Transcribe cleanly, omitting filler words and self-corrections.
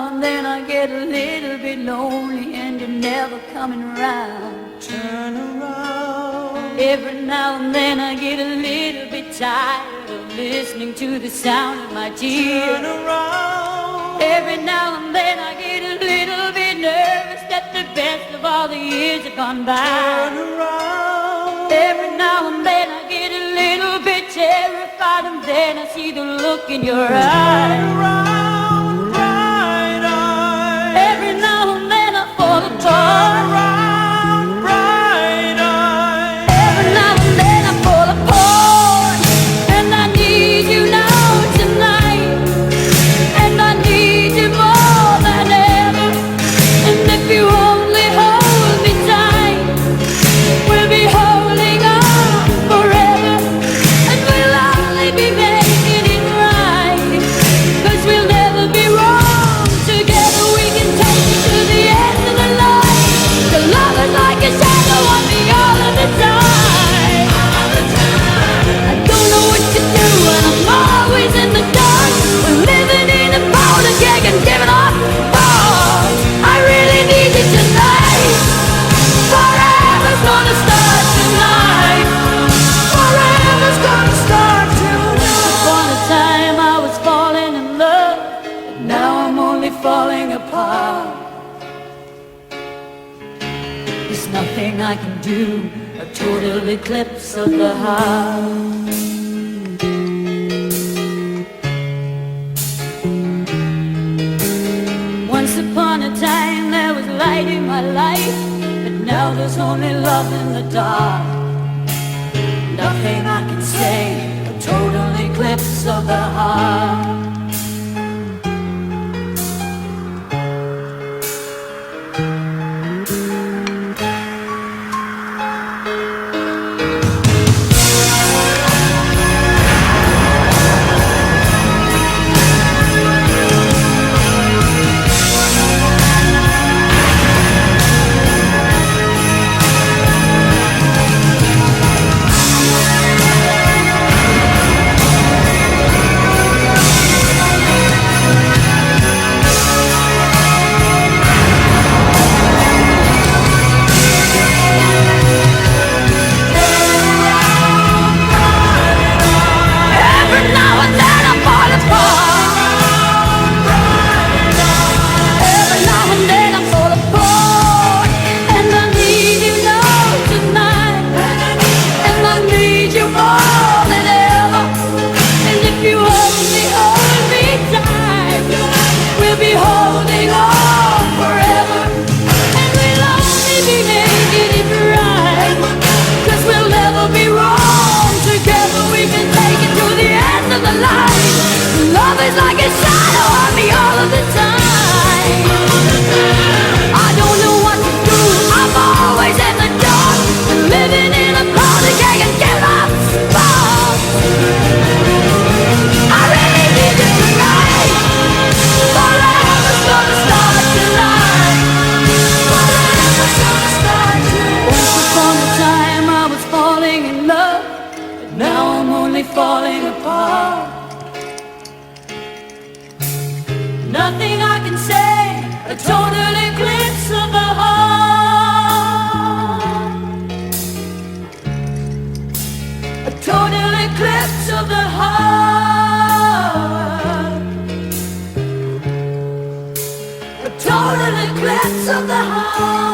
now and then I get a little bit lonely and you're never coming around. Turn around. Every now and then I get a little bit tired of listening to the sound of my tears. Turn around. Every now and then I get a little bit nervous that the best of all the years have gone by. Turn around. Every now and then I get a little bit terrified, and then I see the look in your eyes. Turn around, bright eyes. Every now and then I fall Turn apart. around, bright eyes. Every now and then I fall apart, and I need you now tonight, and I need you more than ever. And if you only hold me tight, we'll be holding on forever, and we'll only be making it right, 'cause we'll never be wrong. Together we can take it to the end of the line. The love is like a shadow on me all of the time. I don't know what to do and I'm always in the dark. We're living in a powder keg and giving off balls. I really need you tonight. Forever's gonna start tonight. Forever's gonna start tonight. Upon a time I was falling in love, but now I'm only falling apart. There's nothing I can do, a total eclipse of the heart. Once upon a time there was light in my life, but now there's only love in the dark. Nothing I can say, a total eclipse of the heart. Falling apart. Nothing I can say, a total eclipse of the heart. A total eclipse of the heart. A total eclipse of the heart.